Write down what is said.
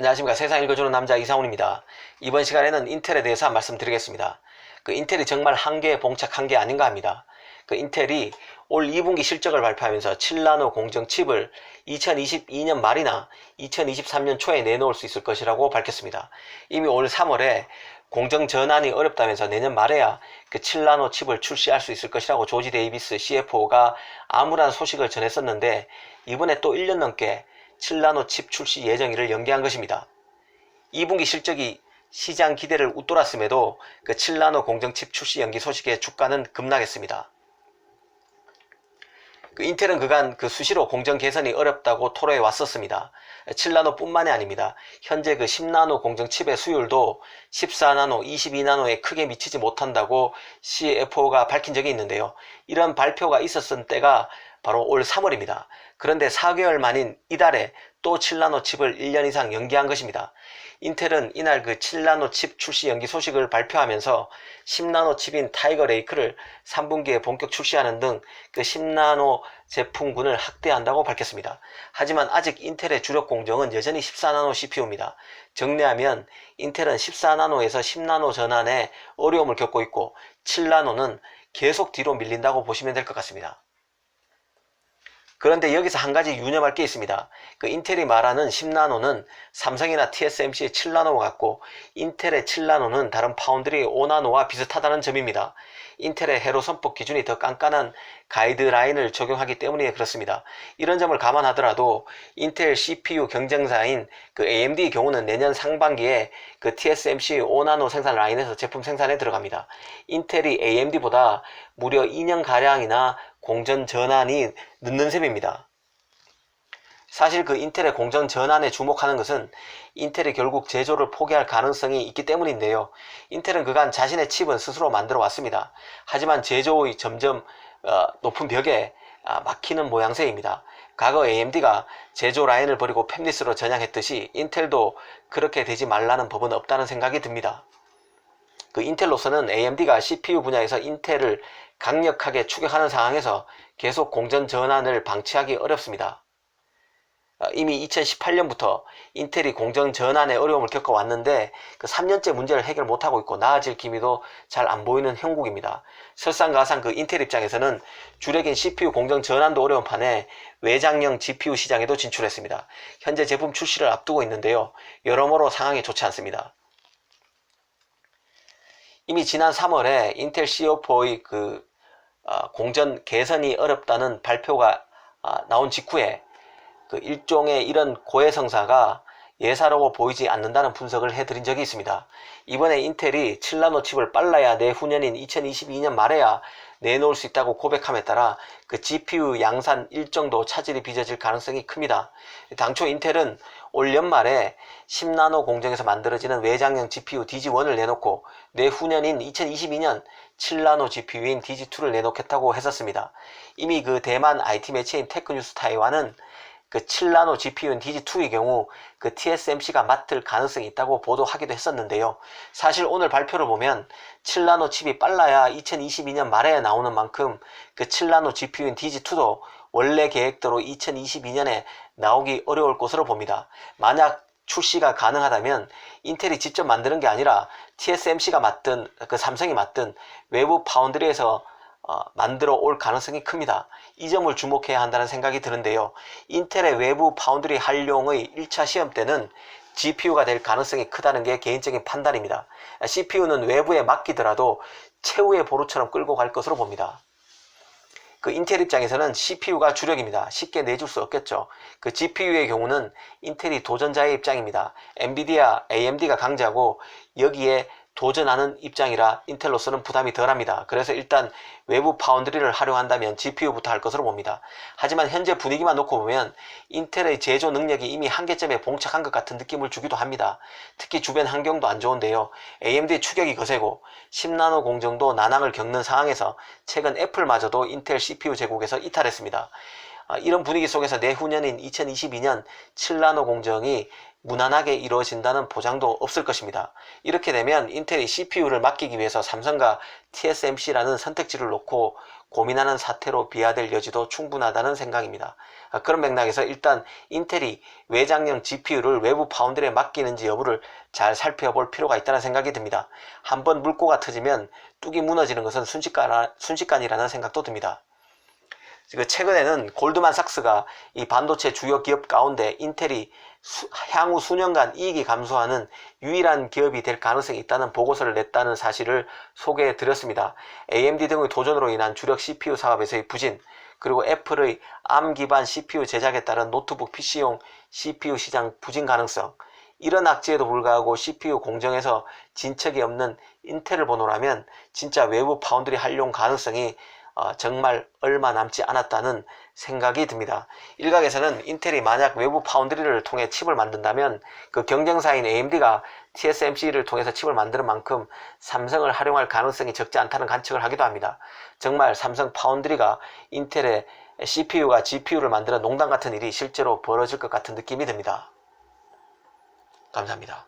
안녕하십니까. 세상 읽어주는 남자 이상훈입니다. 이번 시간에는 인텔에 대해서 말씀드리겠습니다. 인텔이 정말 한계에 봉착한 게 아닌가 합니다. 인텔이 올 2분기 실적을 발표하면서 7나노 공정 칩을 2022년 말이나 2023년 초에 내놓을 수 있을 것이라고 밝혔습니다. 이미 올 3월에 공정 전환이 어렵다면서 내년 말에야 7나노 칩을 출시할 수 있을 것이라고 조지 데이비스 CFO가 암울한 소식을 전했었는데, 이번에 또 1년 넘게 7나노 칩 출시 예정일을 연기한 것입니다. 2분기 실적이 시장 기대를 웃돌았음에도 7나노 공정 칩 출시 연기 소식에 주가는 급락했습니다. 인텔은 그간 수시로 공정 개선이 어렵다고 토로해 왔었습니다. 7나노 뿐만이 아닙니다. 현재 10나노 공정 칩의 수율도 14나노, 22나노에 크게 미치지 못한다고 CFO가 밝힌 적이 있는데요. 이런 발표가 있었던 때가 바로 올 3월입니다. 그런데 4개월 만인 이달에 또 7나노 칩을 1년 이상 연기한 것입니다. 인텔은 이날 7나노 칩 출시 연기 소식을 발표하면서 10나노 칩인 타이거 레이크를 3분기에 본격 출시하는 등 10나노 제품군을 확대한다고 밝혔습니다. 하지만 아직 인텔의 주력 공정은 여전히 14나노 CPU입니다. 정리하면 인텔은 14나노에서 10나노 전환에 어려움을 겪고 있고 7나노는 계속 뒤로 밀린다고 보시면 될 것 같습니다. 그런데 여기서 한 가지 유념할 게 있습니다. 인텔이 말하는 10나노는 삼성이나 TSMC의 7나노와 같고, 인텔의 7나노는 다른 파운드리 5나노와 비슷하다는 점입니다. 인텔의 회로 선폭 기준이 더 깐깐한 가이드라인을 적용하기 때문에 그렇습니다. 이런 점을 감안하더라도 인텔 CPU 경쟁사인 AMD의 경우는 내년 상반기에 TSMC 5나노 생산 라인에서 제품 생산에 들어갑니다. 인텔이 AMD보다 무려 2년가량이나 공정 전환이 늦는 셈입니다. 사실 인텔의 공정 전환에 주목하는 것은 인텔이 결국 제조를 포기할 가능성이 있기 때문인데요. 인텔은 그간 자신의 칩은 스스로 만들어 왔습니다. 하지만 제조의 점점 높은 벽에 막히는 모양새입니다. 과거 AMD가 제조 라인을 버리고 팹리스로 전향했듯이 인텔도 그렇게 되지 말라는 법은 없다는 생각이 듭니다. 인텔로서는 AMD가 CPU 분야에서 인텔을 강력하게 추격하는 상황에서 계속 공정 전환을 방치하기 어렵습니다. 이미 2018년부터 인텔이 공정 전환의 어려움을 겪어왔는데 3년째 문제를 해결 못하고 있고 나아질 기미도 잘 안 보이는 형국입니다. 설상가상 인텔 입장에서는 주력인 CPU 공정 전환도 어려운 판에 외장형 GPU 시장에도 진출했습니다. 현재 제품 출시를 앞두고 있는데요. 여러모로 상황이 좋지 않습니다. 이미 지난 3월에 인텔 CFO의 공정 개선이 어렵다는 발표가 나온 직후에 일종의 이런 고해성사가 예사로워 보이지 않는다는 분석을 해드린 적이 있습니다. 이번에 인텔이 7나노 칩을 빨라야 내후년인 2022년 말에야 내놓을 수 있다고 고백함에 따라 GPU 양산 일정도 차질이 빚어질 가능성이 큽니다. 당초 인텔은 올 연말에 10나노 공정에서 만들어지는 외장형 GPU DG1을 내놓고 내후년인 2022년 7나노 GPU인 DG2를 내놓겠다고 했었습니다. 이미 대만 IT 매체인 테크뉴스 타이완은 7나노 GPU인 DG2의 경우 TSMC가 맡을 가능성이 있다고 보도하기도 했었는데요. 사실 오늘 발표를 보면 7나노 칩이 빨라야 2022년 말에 나오는 만큼 7나노 GPU인 DG2도 원래 계획대로 2022년에 나오기 어려울 것으로 봅니다. 만약 출시가 가능하다면 인텔이 직접 만드는 게 아니라 TSMC가 맡든 삼성이 맡든 외부 파운드리에서 만들어 올 가능성이 큽니다. 이 점을 주목해야 한다는 생각이 드는데요. 인텔의 외부 파운드리 활용의 1차 시험 때는 GPU가 될 가능성이 크다는 게 개인적인 판단입니다. CPU는 외부에 맡기더라도 최후의 보루처럼 끌고 갈 것으로 봅니다. 인텔 입장에서는 CPU가 주력입니다. 쉽게 내줄 수 없겠죠. GPU의 경우는 인텔이 도전자의 입장입니다. 엔비디아, AMD가 강자고 여기에 도전하는 입장이라 인텔로서는 부담이 덜합니다. 그래서 일단 외부 파운드리를 활용한다면 GPU부터 할 것으로 봅니다. 하지만 현재 분위기만 놓고 보면 인텔의 제조 능력이 이미 한계점에 봉착한 것 같은 느낌을 주기도 합니다. 특히 주변 환경도 안 좋은데요. AMD의 추격이 거세고 10나노 공정도 난항을 겪는 상황에서 최근 애플마저도 인텔 CPU 제국에서 이탈했습니다. 이런 분위기 속에서 내후년인 2022년 7나노 공정이 무난하게 이루어진다는 보장도 없을 것입니다. 이렇게 되면 인텔이 CPU를 맡기기 위해서 삼성과 TSMC라는 선택지를 놓고 고민하는 사태로 비화될 여지도 충분하다는 생각입니다. 그런 맥락에서 일단 인텔이 외장형 GPU를 외부 파운드리에 맡기는지 여부를 잘 살펴볼 필요가 있다는 생각이 듭니다. 한번 물꼬가 터지면 뚝이 무너지는 것은 순식간이라는 생각도 듭니다. 최근에는 골드만삭스가 이 반도체 주요 기업 가운데 인텔이 향후 수년간 이익이 감소하는 유일한 기업이 될 가능성이 있다는 보고서를 냈다는 사실을 소개해 드렸습니다. AMD 등의 도전으로 인한 주력 CPU 사업에서의 부진, 그리고 애플의 ARM 기반 CPU 제작에 따른 노트북 PC용 CPU 시장 부진 가능성, 이런 악재에도 불구하고 CPU 공정에서 진척이 없는 인텔을 보노라면 진짜 외부 파운드리 활용 가능성이 정말 얼마 남지 않았다는 생각이 듭니다. 일각에서는 인텔이 만약 외부 파운드리를 통해 칩을 만든다면 그 경쟁사인 AMD가 TSMC를 통해서 칩을 만드는 만큼 삼성을 활용할 가능성이 적지 않다는 관측을 하기도 합니다. 정말 삼성 파운드리가 인텔의 CPU가 GPU를 만드는 농담 같은 일이 실제로 벌어질 것 같은 느낌이 듭니다. 감사합니다.